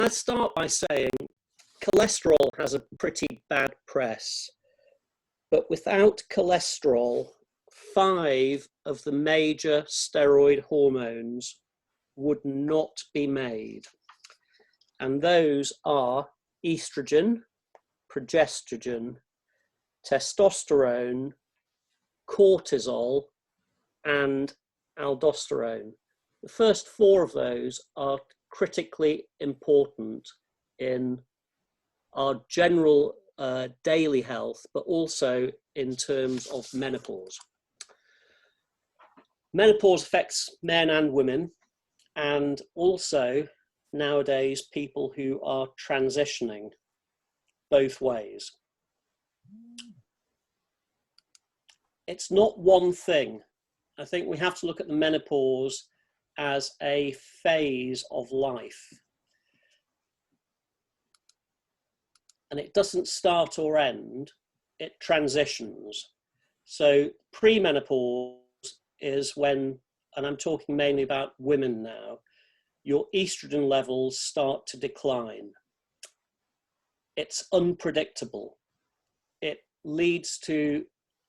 I'd start by saying cholesterol has a pretty bad press, but without cholesterol, 5 of the major steroid hormones would not be made. And those are estrogen, progesterone, testosterone, cortisol, and aldosterone. The first 4 of those are critically important in our general daily health, but also in terms of menopause. Menopause affects men and women, and also nowadays people who are transitioning both ways. It's not one thing. I think we have to look at the menopause as a phase of life. And it doesn't start or end, it transitions. So premenopause is when, and I'm talking mainly about women now, your estrogen levels start to decline. It's unpredictable. It leads to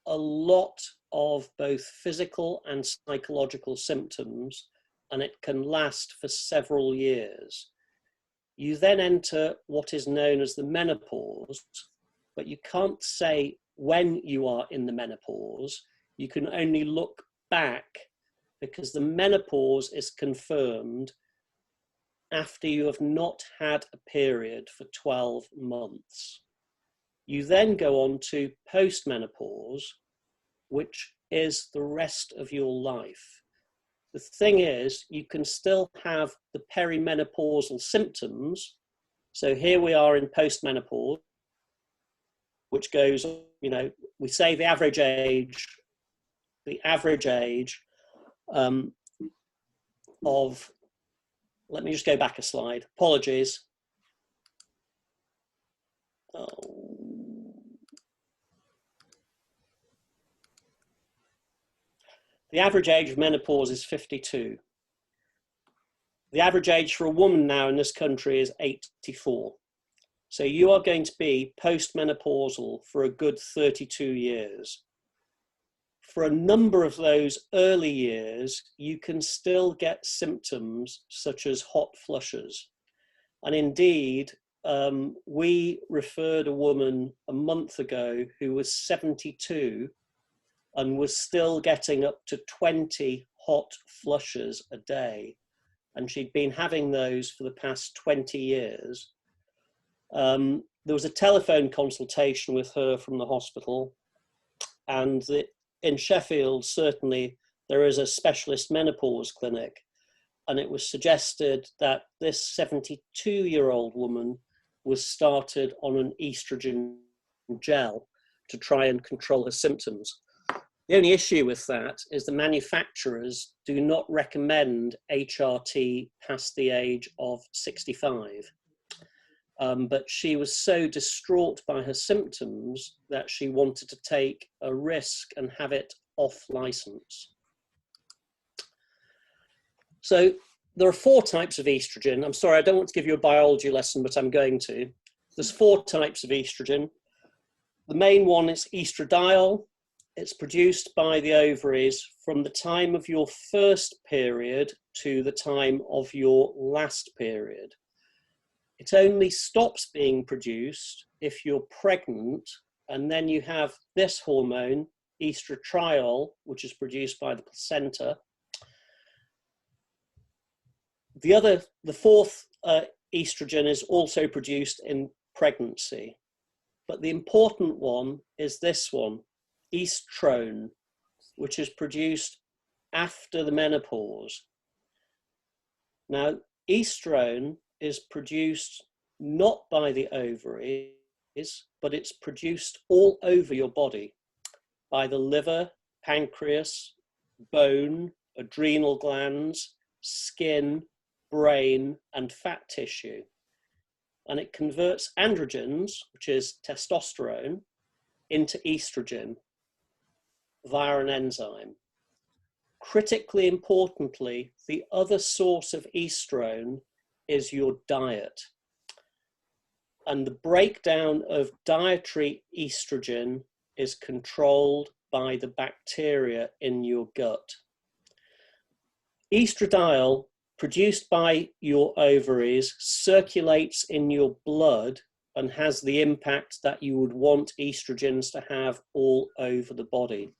a lot of both physical and psychological symptoms, and it can last for several years. You then enter what is known as the menopause, but you can't say when you are in the menopause. You can only look back, because the menopause is confirmed after you have not had a period for 12 months. You then go on to postmenopause, which is the rest of your life. The thing is, you can still have the perimenopausal symptoms. So here we are in postmenopause, which goes, you know, we say the average age of, let me just go back a slide, apologies. The average age of menopause is 52. The average age for a woman now in this country is 84. So you are going to be postmenopausal for a good 32 years. For a number of those early years, you can still get symptoms such as hot flushes. And indeed, we referred a woman a month ago who was 72 and was still getting up to 20 hot flushes a day. And she'd been having those for the past 20 years. There was a telephone consultation with her from the hospital, and in Sheffield, certainly, there is a specialist menopause clinic, and it was suggested that this 72-year-old woman was started on an estrogen gel to try and control her symptoms. The only issue with that is the manufacturers do not recommend HRT past the age of 65. But she was so distraught by her symptoms that she wanted to take a risk and have it off license. So there are 4 types of estrogen. I'm sorry, I don't want to give you a biology lesson, but I'm going to. There's 4 types of estrogen. The main one is estradiol. It's produced by the ovaries from the time of your first period to the time of your last period. It only stops being produced if you're pregnant, and then you have this hormone, estradiol, which is produced by the placenta. The 4th estrogen is also produced in pregnancy, but the important one is this one, estrone, which is produced after the menopause. Now, estrone is produced not by the ovaries, but it's produced all over your body by the liver, pancreas, bone, adrenal glands, skin, brain, and fat tissue. And it converts androgens, which is testosterone, into estrogen via an enzyme. Critically importantly, the other source of estrone is your diet. And the breakdown of dietary estrogen is controlled by the bacteria in your gut. Estradiol, produced by your ovaries, circulates in your blood and has the impact that you would want estrogens to have all over the body.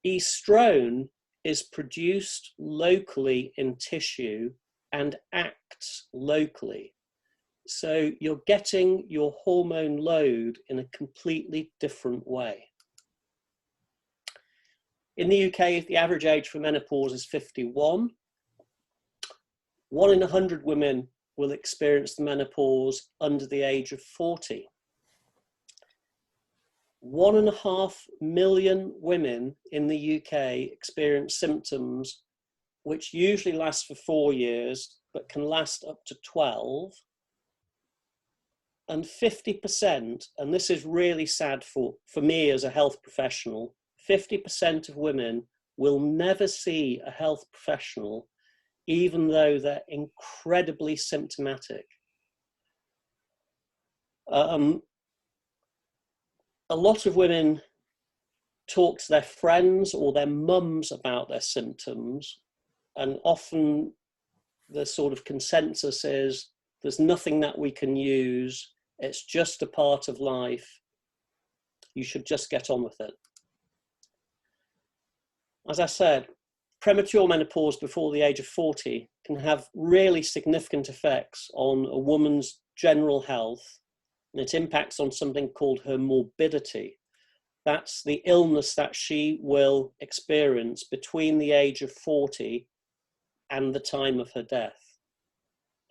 Estrone is produced locally in tissue and acts locally. So you're getting your hormone load in a completely different way. In the UK, the average age for menopause is 51. 1 in 100 women will experience the menopause under the age of 40. 1.5 million women in the UK experience symptoms which usually last for 4 years, but can last up to 12. And 50%, and this is really sad for me as a health professional, 50% of women will never see a health professional, even though they're incredibly symptomatic. A lot of women talk to their friends or their mums about their symptoms, and often the sort of consensus is there's nothing that we can use, it's just a part of life, you should just get on with it. As I said, premature menopause before the age of 40 can have really significant effects on a woman's general health, and it impacts on something called her morbidity. That's the illness that she will experience between the age of 40 and the time of her death.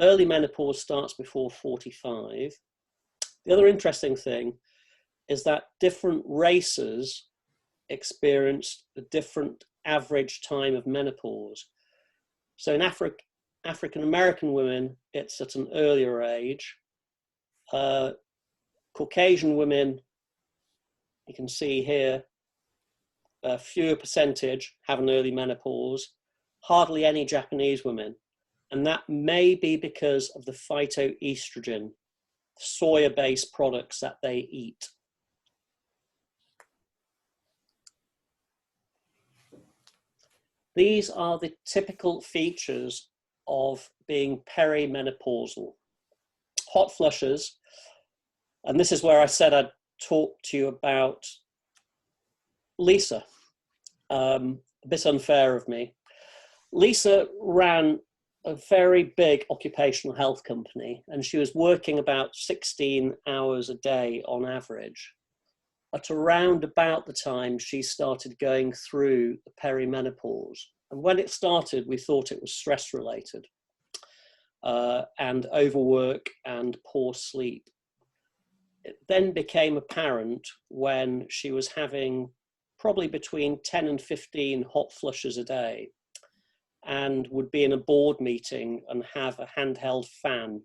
Early menopause starts before 45. The other interesting thing is that different races experience a different average time of menopause. So in African American women, it's at an earlier age. Caucasian women, you can see here, a fewer percentage have an early menopause, hardly any Japanese women. And that may be because of the phytoestrogen, soya-based products that they eat. These are the typical features of being perimenopausal. Hot flushes, and this is where I said I'd talk to you about Lisa. A bit unfair of me. Lisa ran a very big occupational health company, and she was working about 16 hours a day on average. At around about the time she started going through the perimenopause. And when it started, we thought it was stress related and overwork and poor sleep. It then became apparent when she was having probably between 10 and 15 hot flushes a day, and would be in a board meeting and have a handheld fan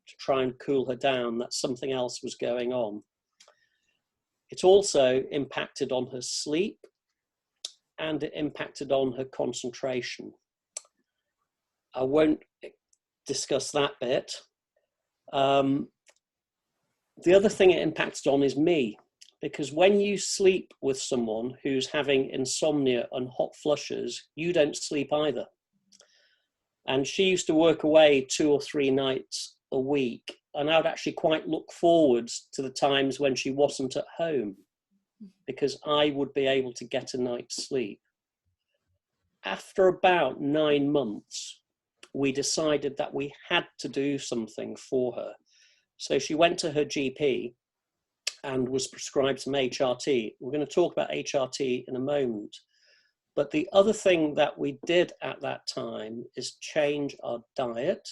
to try and cool her down, that something else was going on. It also impacted on her sleep, and it impacted on her concentration. I won't discuss that bit. The other thing it impacted on is me, because when you sleep with someone who's having insomnia and hot flushes, you don't sleep either. And she used to work away 2 or 3 nights a week, and I would actually quite look forwards to the times when she wasn't at home, because I would be able to get a night's sleep. After about 9 months, we decided that we had to do something for her. So she went to her GP and was prescribed some HRT. We're going to talk about HRT in a moment. But the other thing that we did at that time is change our diet.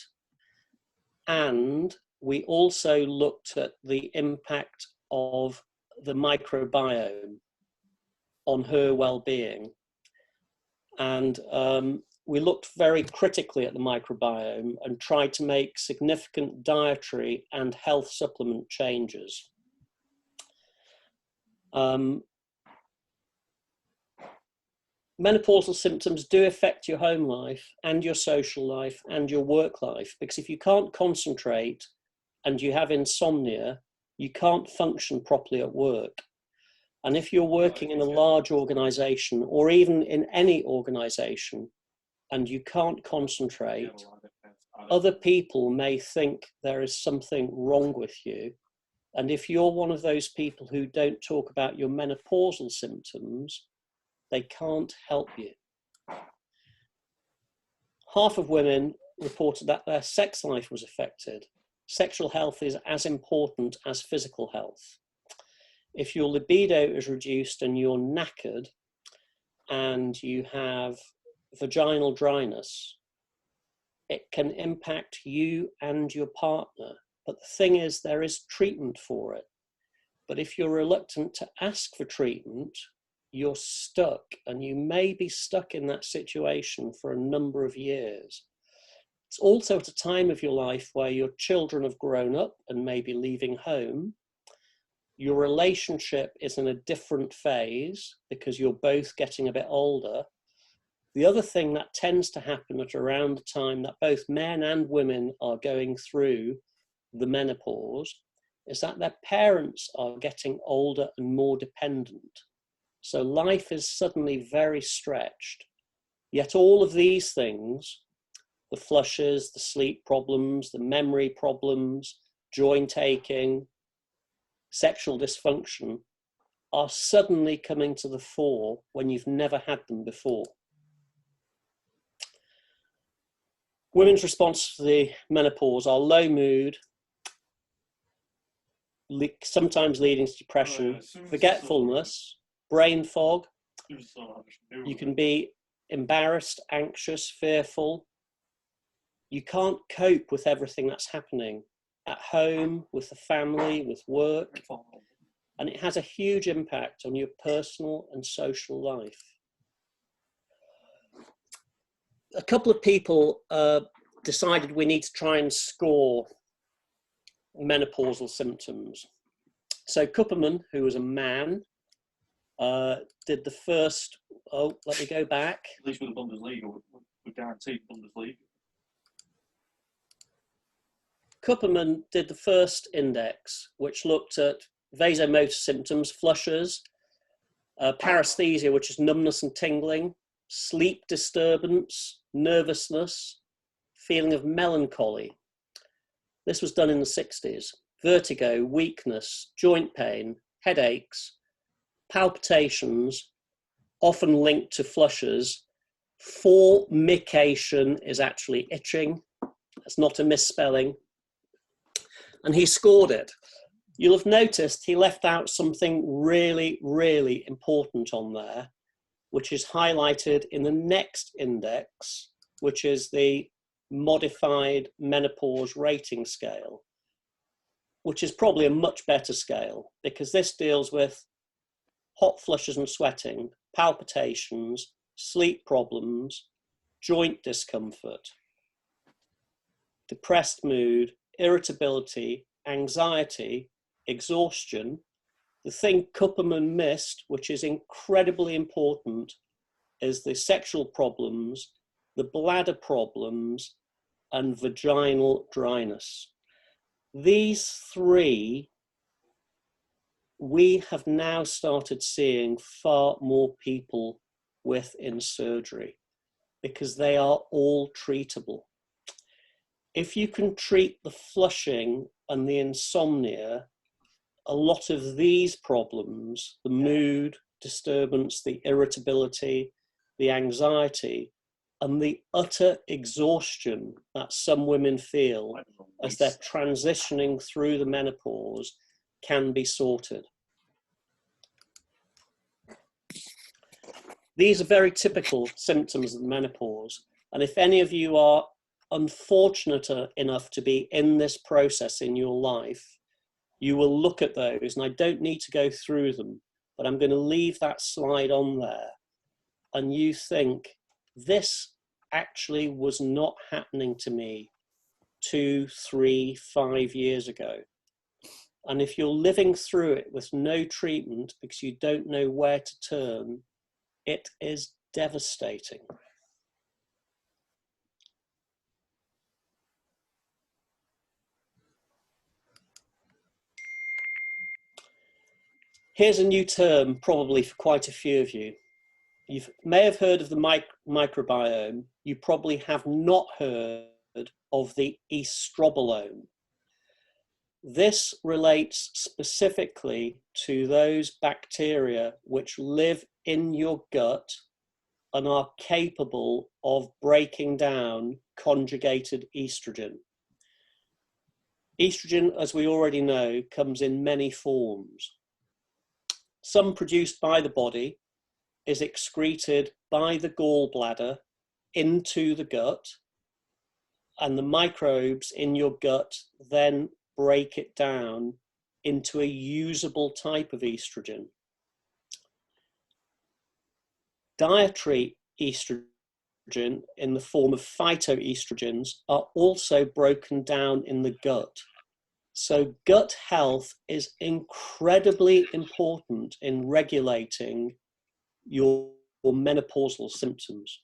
And we also looked at the impact of the microbiome on her well-being. And we looked very critically at the microbiome and tried to make significant dietary and health supplement changes. Menopausal symptoms do affect your home life and your social life and your work life, because if you can't concentrate and you have insomnia, you can't function properly at work. And if you're working in a large organization, or even in any organization, and you can't concentrate, other people may think there is something wrong with you. And if you're one of those people who don't talk about your menopausal symptoms, they can't help you. Half of women reported that their sex life was affected. Sexual health is as important as physical health. If your libido is reduced and you're knackered and you have vaginal dryness, it can impact you and your partner. But the thing is, there is treatment for it. But if you're reluctant to ask for treatment, you're stuck, and you may be stuck in that situation for a number of years. It's also at a time of your life where your children have grown up and may be leaving home. Your relationship is in a different phase because you're both getting a bit older. The other thing that tends to happen at around the time that both men and women are going through the menopause is that their parents are getting older and more dependent. So life is suddenly very stretched. Yet all of these things, the flushes, the sleep problems, the memory problems, joint aching, sexual dysfunction, are suddenly coming to the fore when you've never had them before. Women's response to the menopause are low mood, sometimes leading to depression, forgetfulness, brain fog. You can be embarrassed, anxious, fearful. You can't cope with everything that's happening at home, with the family, with work. And it has a huge impact on your personal and social life. A couple of people decided we need to try and score menopausal symptoms. So Kupperman, who was a man, did the first, let me go back. At least with the Bundesliga, we're guaranteed Bundesliga. Kupperman did the first index, which looked at vasomotor symptoms, flushes, paresthesia, which is numbness and tingling, sleep disturbance, nervousness, feeling of melancholy. This was done in the 60s. Vertigo, weakness, joint pain, headaches, palpitations, often linked to flushes. Formication is actually itching. That's not a misspelling. And he scored it. You'll have noticed he left out something really, really important on there, which is highlighted in the next index, which is the modified menopause rating scale, which is probably a much better scale because this deals with hot flushes and sweating, palpitations, sleep problems, joint discomfort, depressed mood, irritability, anxiety, exhaustion. The thing Kupperman missed, which is incredibly important, is the sexual problems, the bladder problems, and vaginal dryness. These three, we have now started seeing far more people with in surgery because they are all treatable. If you can treat the flushing and the insomnia, a lot of these problems, the mood disturbance, the irritability, the anxiety, and the utter exhaustion that some women feel as they're transitioning through the menopause can be sorted. These are very typical symptoms of the menopause. And if any of you are unfortunate enough to be in this process in your life, you will look at those, and I don't need to go through them, but I'm going to leave that slide on there. And you think, this actually was not happening to me 2, 3, 5 years ago. And if you're living through it with no treatment because you don't know where to turn, it is devastating. Here's a new term, probably for quite a few of you. You may have heard of the microbiome. You probably have not heard of the estrobolome. This relates specifically to those bacteria which live in your gut and are capable of breaking down conjugated estrogen. Estrogen, as we already know, comes in many forms. Some produced by the body, is excreted by the gallbladder into the gut, and the microbes in your gut then break it down into a usable type of estrogen. Dietary estrogen in the form of phytoestrogens are also broken down in the gut. So gut health is incredibly important in regulating your menopausal symptoms.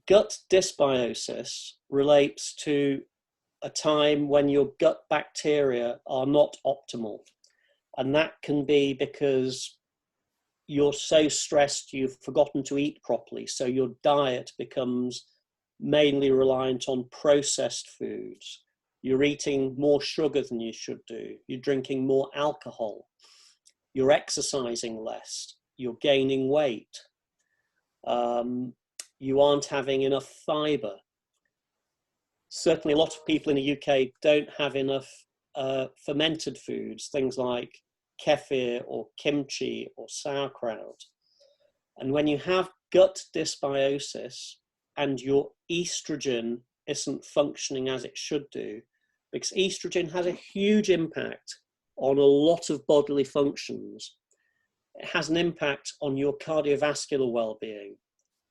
Gut dysbiosis relates to a time when your gut bacteria are not optimal. And that can be because you're so stressed you've forgotten to eat properly. So your diet becomes mainly reliant on processed foods. You're eating more sugar than you should do. You're drinking more alcohol. You're exercising less. You're gaining weight. You aren't having enough fiber. Certainly a lot of people in the UK don't have enough fermented foods, things like kefir or kimchi or sauerkraut. And when you have gut dysbiosis and your estrogen isn't functioning as it should do, because estrogen has a huge impact on a lot of bodily functions. It has an impact on your cardiovascular well-being.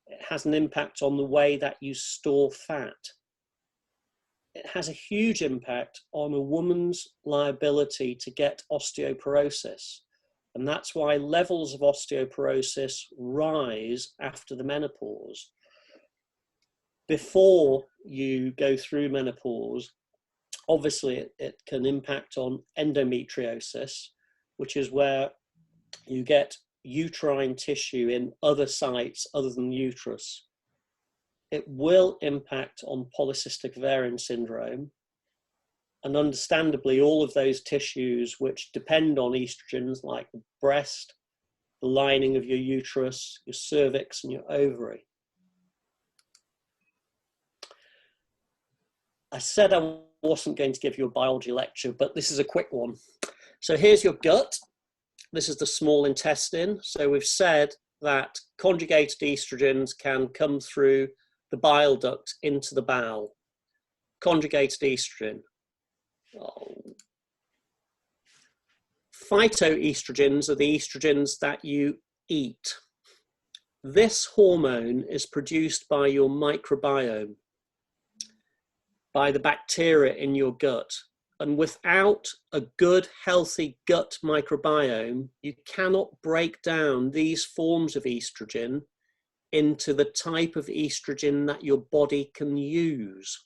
It has an impact on the way that you store fat. It has a huge impact on a woman's liability to get osteoporosis. And that's why levels of osteoporosis rise after the menopause. Before you go through menopause, obviously it can impact on endometriosis, which is where you get uterine tissue in other sites other than the uterus. It will impact on polycystic ovarian syndrome. And understandably, all of those tissues which depend on estrogens, like the breast, the lining of your uterus, your cervix, and your ovary. I said I wasn't going to give you a biology lecture, but this is a quick one. So here's your gut. This is the small intestine. So we've said that conjugated estrogens can come through the bile duct into the bowel. Conjugated estrogen. Phytoestrogens are the estrogens that you eat. This hormone is produced by your microbiome, by the bacteria in your gut. And without a good, healthy gut microbiome, you cannot break down these forms of estrogen into the type of estrogen that your body can use.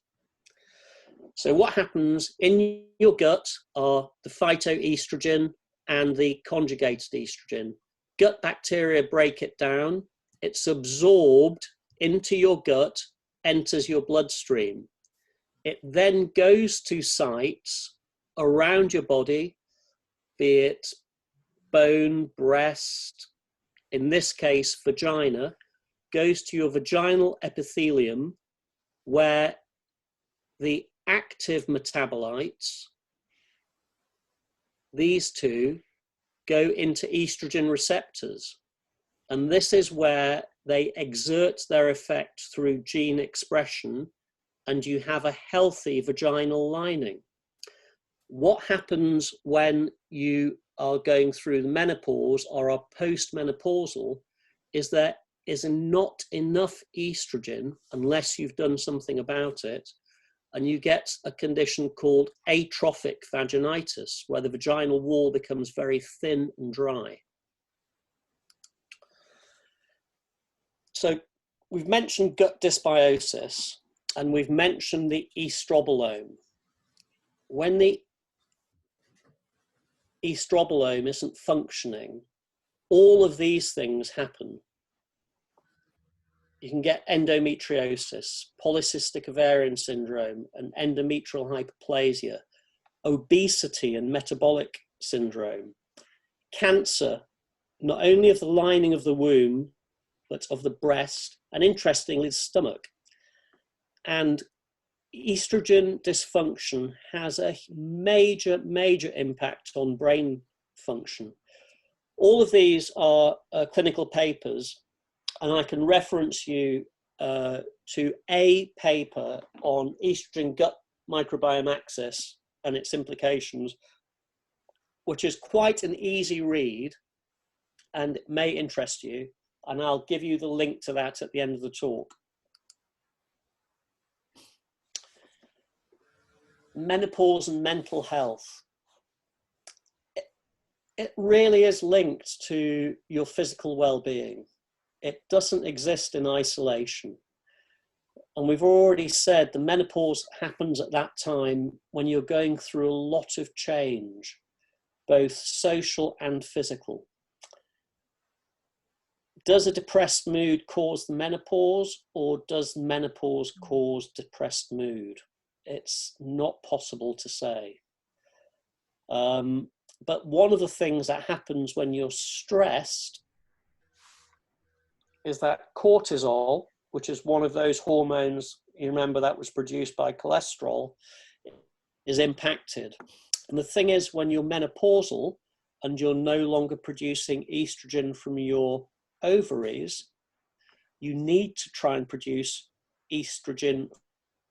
So what happens in your gut are the phytoestrogen and the conjugated estrogen. Gut bacteria break it down. It's absorbed into your gut, enters your bloodstream. It then goes to sites around your body, be it bone, breast, in this case, vagina, goes to your vaginal epithelium, where the active metabolites, these two, go into estrogen receptors. And this is where they exert their effect through gene expression, and you have a healthy vaginal lining. What happens when you are going through the menopause or are postmenopausal is there is not enough estrogen unless you've done something about it, and you get a condition called atrophic vaginitis, where the vaginal wall becomes very thin and dry. So we've mentioned gut dysbiosis, and we've mentioned the estrobolome. When the estrobolome isn't functioning, all of these things happen. You can get endometriosis, polycystic ovarian syndrome, and endometrial hyperplasia, obesity and metabolic syndrome, cancer, not only of the lining of the womb, but of the breast, and interestingly, the stomach. And estrogen dysfunction has a major, major impact on brain function. All of these are clinical papers, and I can reference you to a paper on estrogen gut microbiome axis and its implications, which is quite an easy read and it may interest you. And I'll give you the link to that at the end of the talk. Menopause and mental health. It really is linked to your physical well-being. It doesn't exist in isolation. And we've already said the menopause happens at that time when you're going through a lot of change, both social and physical. Does a depressed mood cause the menopause, or does menopause cause depressed mood? It's not possible to say. But one of the things that happens when you're stressed is that cortisol, which is one of those hormones, you remember, that was produced by cholesterol, is impacted. And the thing is, when you're menopausal and you're no longer producing estrogen from your ovaries, you need to try and produce estrogen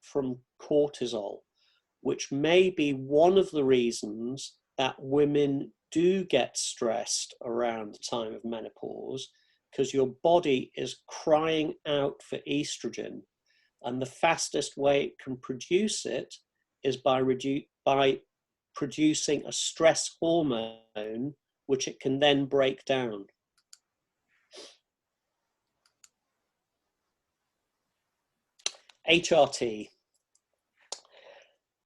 from cortisol, which may be one of the reasons that women do get stressed around the time of menopause, because your body is crying out for estrogen, and the fastest way it can produce it is by producing a stress hormone, which it can then break down. HRT.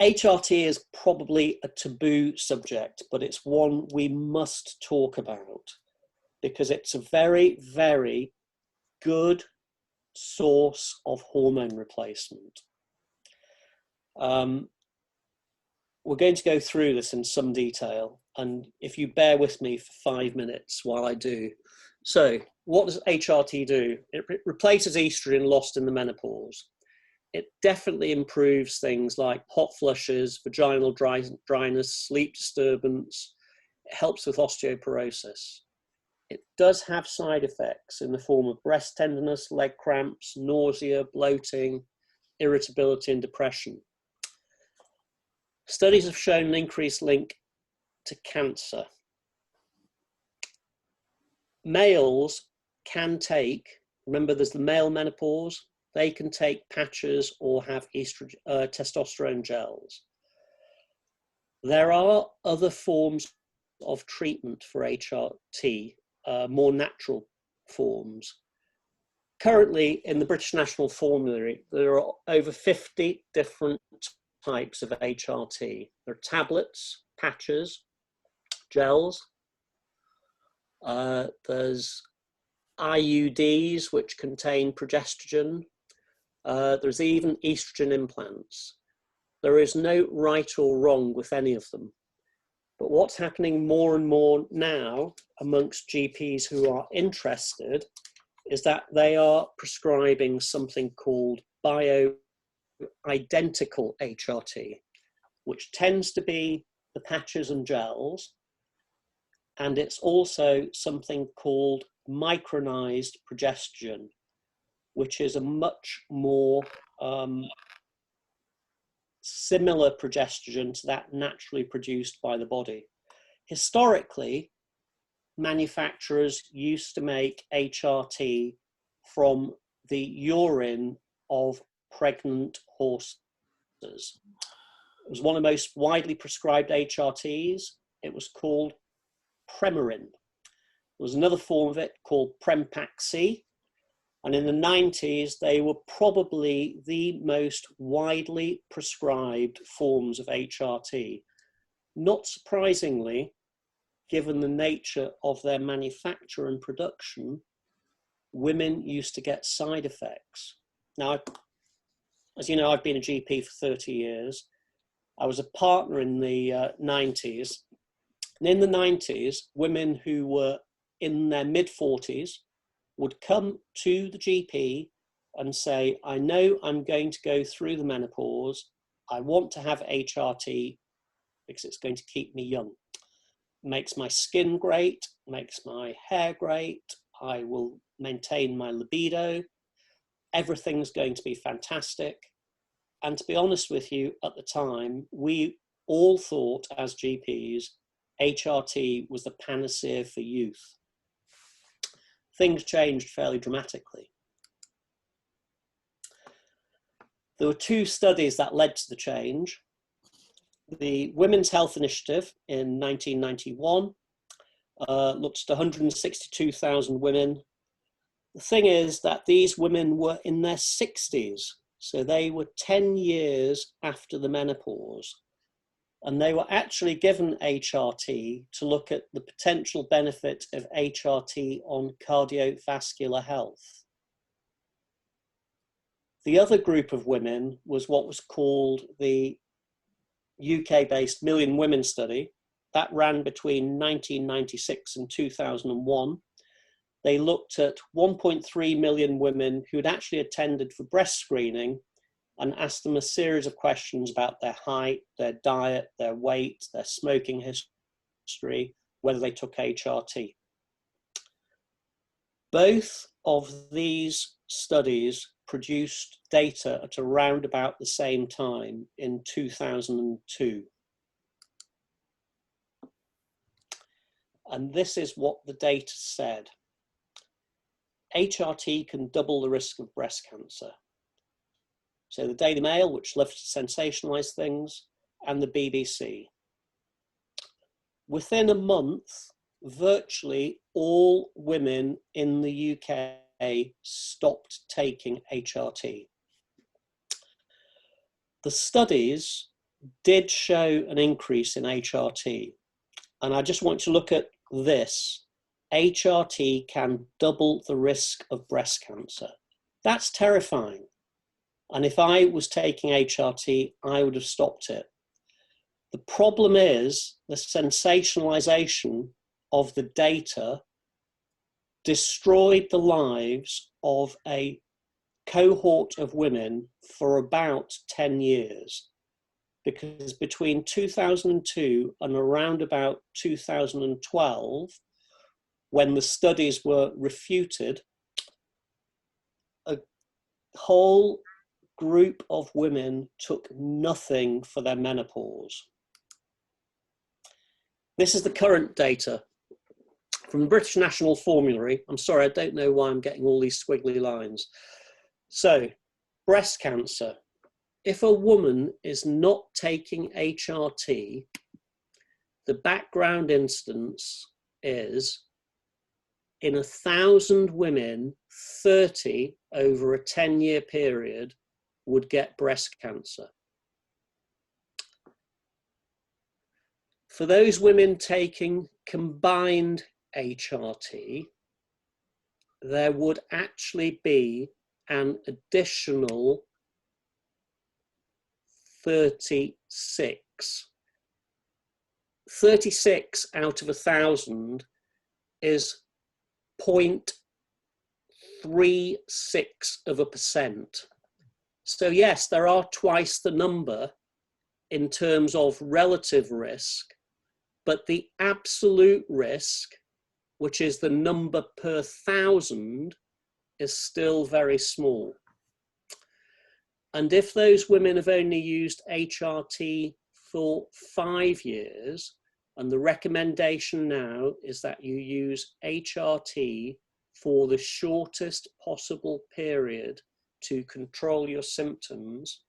HRT is probably a taboo subject, but it's one we must talk about because it's a very, very good source of hormone replacement. We're going to go through this in some detail, and if you bear with me for 5 minutes while I do. So, what does HRT do? It replaces estrogen lost in the menopause. It definitely improves things like hot flushes, vaginal dryness, sleep disturbance. It helps with osteoporosis. It does have side effects in the form of breast tenderness, leg cramps, nausea, bloating, irritability, and depression. Studies have shown an increased link to cancer. Males can take, remember there's the male menopause, they can take patches or have testosterone gels. There are other forms of treatment for HRT, more natural forms. Currently, in the British National Formulary, there are over 50 different types of HRT. There are tablets, patches, gels. There's IUDs, which contain progesterone. There's even estrogen implants. There is no right or wrong with any of them. But what's happening more and more now amongst GPs who are interested is that they are prescribing something called bioidentical HRT, which tends to be the patches and gels. And it's also something called micronized progesterone, which is a much more similar progesterone to that naturally produced by the body. Historically, manufacturers used to make HRT from the urine of pregnant horses. It was one of the most widely prescribed HRTs. It was called Premarin. There was another form of it called Prempac-C. And in the 90s, they were probably the most widely prescribed forms of HRT. Not surprisingly, given the nature of their manufacture and production, women used to get side effects. Now, as you know, I've been a GP for 30 years. I was a partner in the 90s. And in the 90s, women who were in their mid-40s would come to the GP and say, I know I'm going to go through the menopause. I want to have HRT because it's going to keep me young. Makes my skin great, makes my hair great. I will maintain my libido. Everything's going to be fantastic. And to be honest with you, at the time, we all thought as GPs, HRT was the panacea for youth. Things changed fairly dramatically. There were two studies that led to the change. The Women's Health Initiative in 1991 looked at 162,000 women. The thing is that these women were in their 60s, so they were 10 years after the menopause. And they were actually given HRT to look at the potential benefit of HRT on cardiovascular health. The other group of women was what was called the UK-based Million Women study. That ran between 1996 and 2001. They looked at 1.3 million women who had actually attended for breast screening and asked them a series of questions about their height, their diet, their weight, their smoking history, whether they took HRT. Both of these studies produced data at around about the same time in 2002. And this is what the data said. HRT can double the risk of breast cancer. So the Daily Mail, which loves to sensationalize things, and the BBC. Within a month, virtually all women in the UK stopped taking HRT. The studies did show an increase in HRT. And I just want you to look at this. HRT can double the risk of breast cancer. That's terrifying. And if I was taking HRT, I would have stopped it. The problem is the sensationalization of the data destroyed the lives of a cohort of women for about 10 years. Because between 2002 and around about 2012, when the studies were refuted, a whole group of women took nothing for their menopause. This is the current data from the British National Formulary. I'm sorry, I don't know why I'm getting all these squiggly lines. So, breast cancer. If a woman is not taking HRT, the background incidence is in 1,000 women, 30 over a 10-year period would get breast cancer. For those women taking combined HRT, there would actually be an additional 36. 36 out of 1,000 is 0.36%. So yes, there are twice the number in terms of relative risk, but the absolute risk, which is the number per 1,000, is still very small. And if those women have only used HRT for 5 years, and the recommendation now is that you use HRT for the shortest possible period to control your symptoms,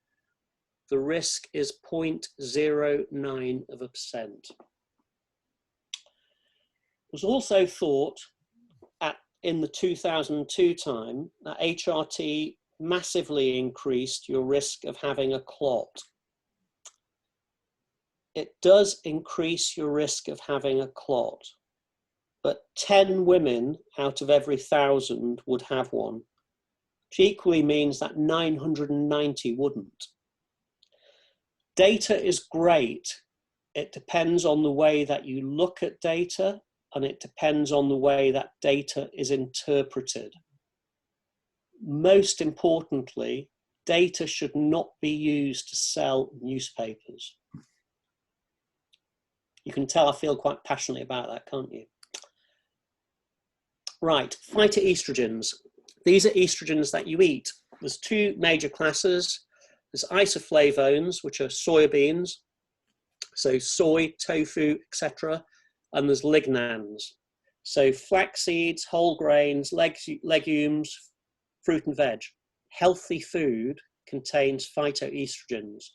the risk is 0.09%. It was also thought in the 2002 time that HRT massively increased your risk of having a clot. it does increase your risk of having a clot, but 10 women out of every 1,000 would have one, which equally means that 990 wouldn't. Data is great. It depends on the way that you look at data, and it depends on the way that data is interpreted. Most importantly, data should not be used to sell newspapers. You can tell I feel quite passionately about that, can't you? Right, phytoestrogens. These are estrogens that you eat. There's two major classes. There's isoflavones, which are soybeans, so soy, tofu, etc. And there's lignans, so flax seeds, whole grains, legumes, fruit and veg. Healthy food contains phytoestrogens,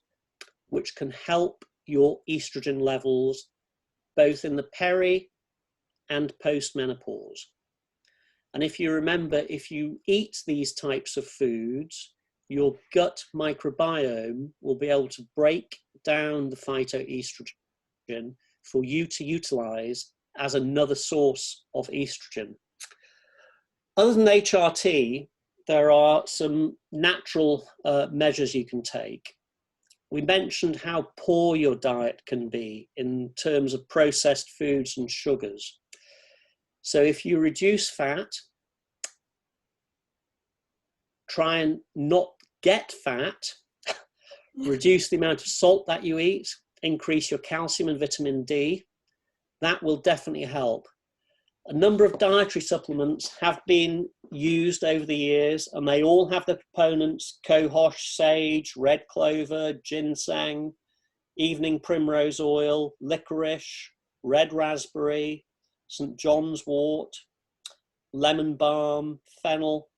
which can help your estrogen levels both in the peri and post-menopause. And if you remember, if you eat these types of foods, your gut microbiome will be able to break down the phytoestrogen for you to utilize as another source of estrogen. Other than HRT, there are some natural measures you can take. We mentioned how poor your diet can be in terms of processed foods and sugars. So if you reduce fat, try and not get fat, reduce the amount of salt that you eat, increase your calcium and vitamin D, that will definitely help. A number of dietary supplements have been used over the years, and they all have the proponents: cohosh, sage, red clover, ginseng, evening primrose oil, licorice, red raspberry, St. John's wort, lemon balm, fennel.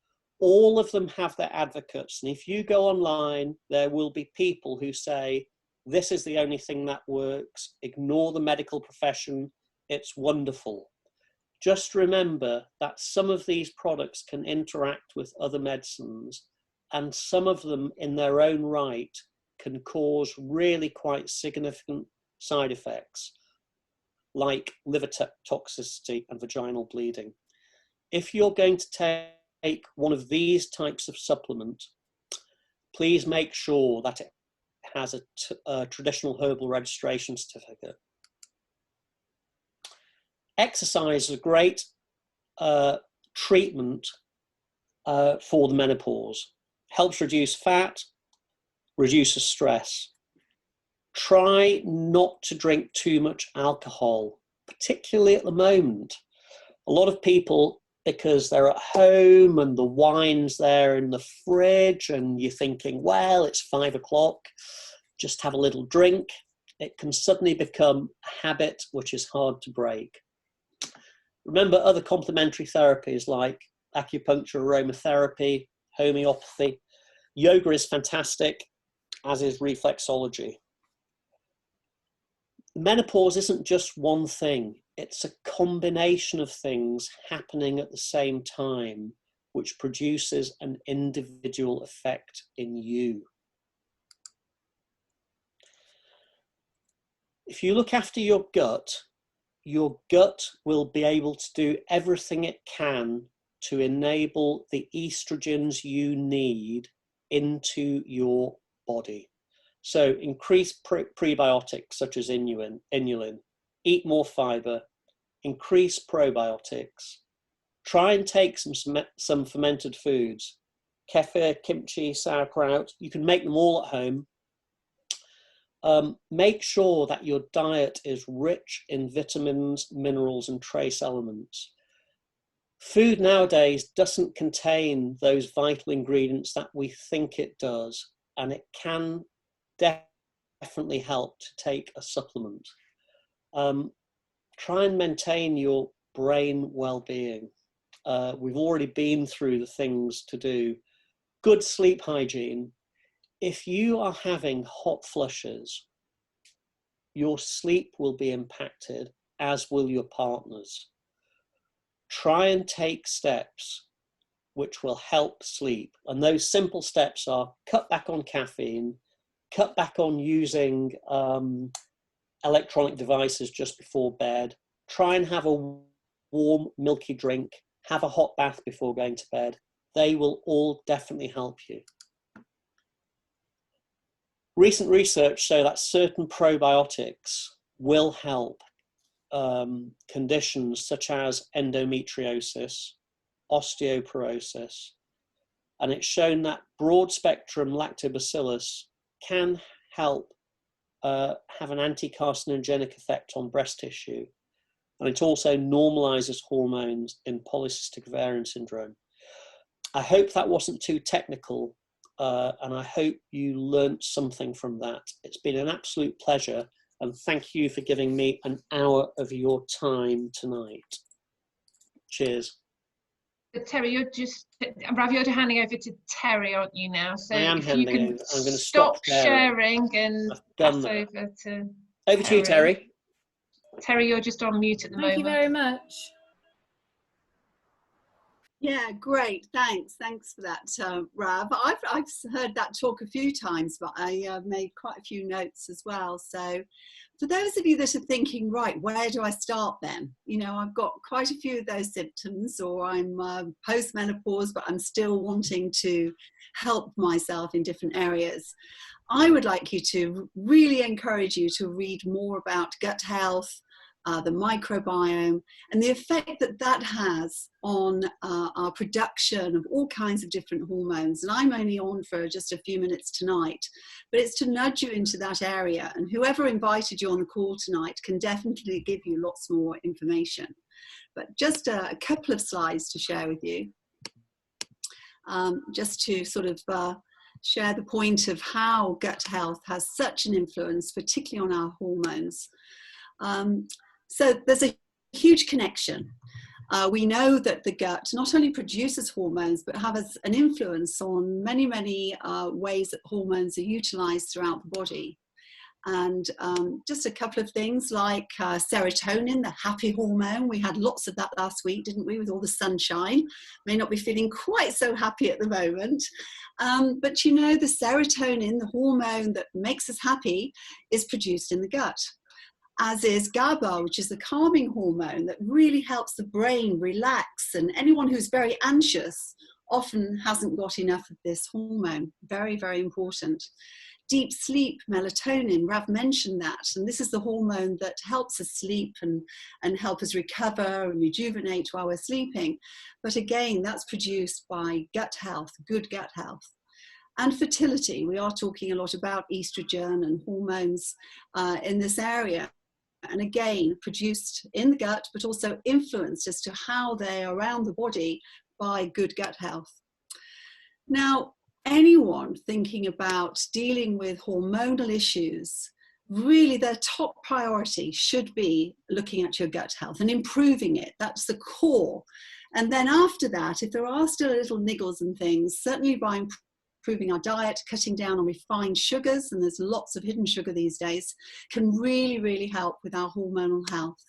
All of them have their advocates. And if you go online, there will be people who say, this is the only thing that works. Ignore the medical profession. It's wonderful. Just remember that some of these products can interact with other medicines, and some of them in their own right can cause really quite significant side effects, like liver toxicity and vaginal bleeding. If you're going to take one of these types of supplement, please make sure that it has a traditional herbal registration certificate. Exercise is a great treatment for the menopause. Helps reduce fat, reduces stress. Try not to drink too much alcohol, particularly at the moment. A lot of people, because they're at home and the wine's there in the fridge and you're thinking, well, it's 5 o'clock, just have a little drink. It can suddenly become a habit which is hard to break. Remember other complementary therapies like acupuncture, aromatherapy, homeopathy. Yoga is fantastic, as is reflexology. Menopause isn't just one thing. It's a combination of things happening at the same time, which produces an individual effect in you. If you look after your gut will be able to do everything it can to enable the estrogens you need into your body. So increase prebiotics such as inulin, eat more fiber, increase probiotics, try and take some fermented foods, kefir, kimchi, sauerkraut. You can make them all at home. Make sure that your diet is rich in vitamins, minerals, and trace elements. Food nowadays doesn't contain those vital ingredients that we think it does, and it can definitely help to take a supplement. Try and maintain your brain well-being. We've already been through the things to do. Good sleep hygiene. If you are having hot flushes, your sleep will be impacted, as will your partner's. Try and take steps which will help sleep. And those simple steps are cut back on caffeine, cut back on using electronic devices just before bed. Try and have a warm, milky drink. Have a hot bath before going to bed. They will all definitely help you. Recent research show that certain probiotics will help conditions such as endometriosis, osteoporosis, and it's shown that broad spectrum lactobacillus can help have an anti-carcinogenic effect on breast tissue, and it also normalizes hormones in polycystic ovarian syndrome. I hope that wasn't too technical, and I hope you learnt something from that. It's been an absolute pleasure, and thank you for giving me an hour of your time tonight. Cheers. Teri, Rav, you're handing over to Teri, aren't you now? So I am if handing you can over. I'm going to stop sharing and pass over to Over to you, Teri. Teri, you're just on mute at the moment. Thank you very much. Yeah, great. Thanks for that, Rav. I've heard that talk a few times, but I made quite a few notes as well. So for those of you that are thinking, right, where do I start then? You know, I've got quite a few of those symptoms, or I'm post-menopause, but I'm still wanting to help myself in different areas. I would like you to really encourage you to read more about gut health, the microbiome, and the effect that that has on our production of all kinds of different hormones. And I'm only on for just a few minutes tonight, but it's to nudge you into that area. And whoever invited you on the call tonight can definitely give you lots more information. But just a couple of slides to share with you, just to sort of share the point of how gut health has such an influence, particularly on our hormones. So there's a huge connection. We know that the gut not only produces hormones, but has an influence on many, many ways that hormones are utilized throughout the body. And just a couple of things like serotonin, the happy hormone. We had lots of that last week, didn't we, with all the sunshine? May not be feeling quite so happy at the moment. But you know, the serotonin, the hormone that makes us happy, is produced in the gut, as is GABA, which is the calming hormone that really helps the brain relax. And anyone who's very anxious often hasn't got enough of this hormone. Very, very important. Deep sleep, melatonin, Rav mentioned that. And this is the hormone that helps us sleep and help us recover and rejuvenate while we're sleeping. But again, that's produced by gut health, good gut health. And fertility. We are talking a lot about estrogen and hormones in this area. And again, produced in the gut, but also influenced as to how they are around the body by good gut health. Now, anyone thinking about dealing with hormonal issues, really their top priority should be looking at your gut health and improving it. That's the core. And then after that, if there are still little niggles and things, certainly by improving our diet, cutting down on refined sugars, and there's lots of hidden sugar these days, can really, really help with our hormonal health.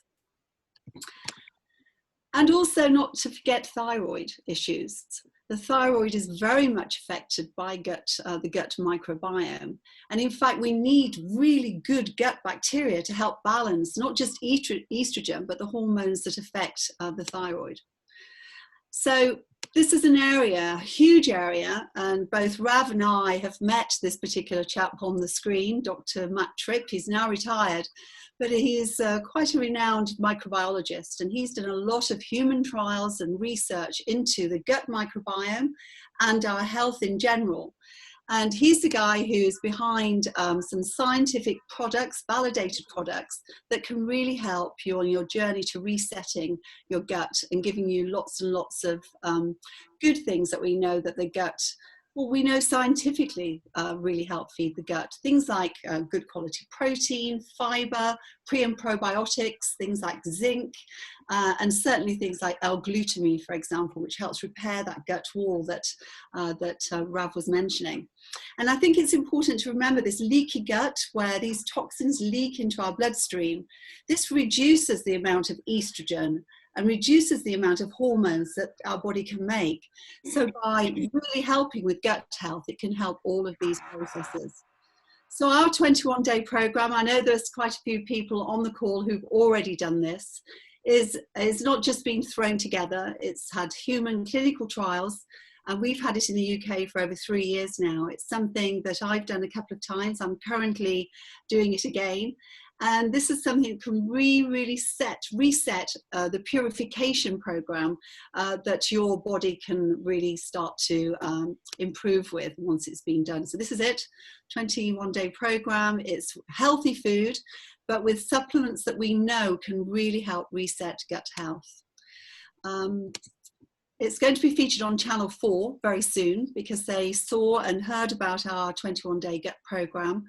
And also not to forget thyroid issues. The thyroid is very much affected by the gut microbiome. And in fact, we need really good gut bacteria to help balance not just estrogen, but the hormones that affect the thyroid. So this is an area, a huge area, and both Rav and I have met this particular chap on the screen, Dr. Matt Tripp. He's now retired, but he is quite a renowned microbiologist, and he's done a lot of human trials and research into the gut microbiome and our health in general. And he's the guy who's behind some scientific products, validated products, that can really help you on your journey to resetting your gut and giving you lots and lots of good things that we know that the gut, well, we know scientifically really help feed the gut. Things like good quality protein, fiber, pre and probiotics, things like zinc, and certainly things like L-glutamine, for example, which helps repair that gut wall that Rav was mentioning. And I think it's important to remember this leaky gut, where these toxins leak into our bloodstream. This reduces the amount of estrogen and reduces the amount of hormones that our body can make. So by really helping with gut health, it can help all of these processes. So our 21-day program, I know there's quite a few people on the call who've already done this, is not just been thrown together. It's had human clinical trials, and we've had it in the UK for over 3 years now. It's something that I've done a couple of times. I'm currently doing it again. And this is something that can really reset the purification program that your body can really start to improve with once it's been done. So this is it, 21-day program. It's healthy food, but with supplements that we know can really help reset gut health. It's going to be featured on Channel 4 very soon because they saw and heard about our 21-day gut program,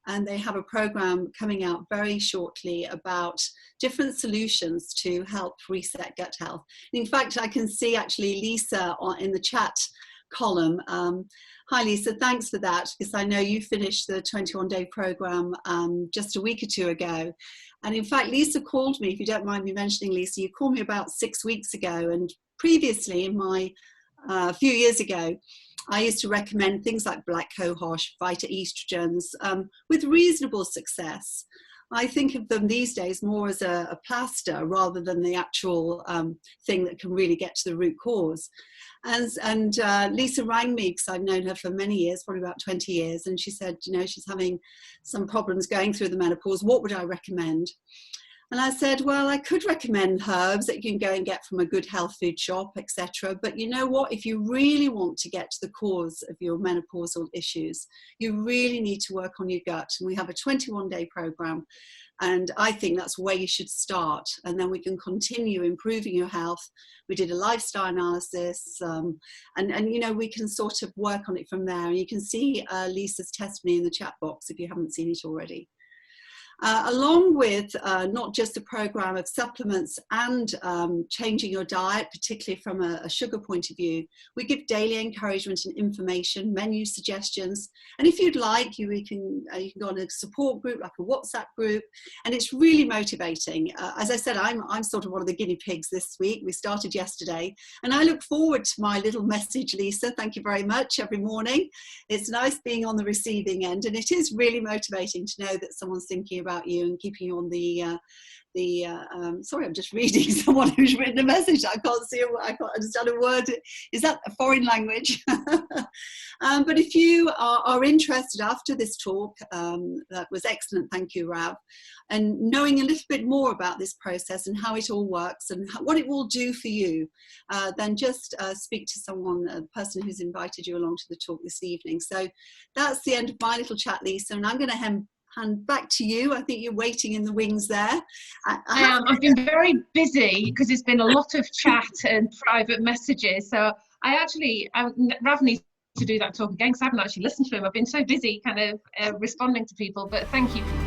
and they have a program coming out very shortly about different solutions to help reset gut health. In fact, I can see actually Lisa in the chat column. Hi Lisa, thanks for that, because I know you finished the 21-day program just a week or two ago. And in fact, Lisa called me, if you don't mind me mentioning, Lisa, you called me about 6 weeks ago, and previously in my a few years ago, I used to recommend things like black cohosh, phytoestrogens with reasonable success. I think of them these days more as a plaster rather than the actual thing that can really get to the root cause. And Lisa rang me, because I've known her for many years, probably about 20 years, and she said, you know, she's having some problems going through the menopause. What would I recommend? And I said, well, I could recommend herbs that you can go and get from a good health food shop, etc. But you know what? If you really want to get to the cause of your menopausal issues, you really need to work on your gut. And we have a 21-day program. And I think that's where you should start. And then we can continue improving your health. We did a lifestyle analysis, and you know, we can sort of work on it from there. And you can see Lisa's testimony in the chat box if you haven't seen it already. Along with not just a program of supplements and changing your diet, particularly from a sugar point of view, we give daily encouragement and information, menu suggestions. And if you'd like, you can go on a support group, like a WhatsApp group, and it's really motivating. As I said, I'm sort of one of the guinea pigs this week. We started yesterday, and I look forward to my little message, Lisa. Thank you very much every morning. It's nice being on the receiving end, and it is really motivating to know that someone's thinking about you and keeping you on the sorry, I'm just reading someone who's written a message. I can't understand a word. Is that a foreign language? But if you are interested after this talk, that was excellent, thank you, Rav, and knowing a little bit more about this process and how it all works and what it will do for you, then just speak to someone, the person who's invited you along to the talk this evening. So that's the end of my little chat, Lisa, and I'm going to hand back to you. I think you're waiting in the wings there. I've been very busy because it's been a lot of chat and private messages. So Rav needs to do that talk again because I haven't actually listened to him. I've been so busy kind of responding to people, but thank you.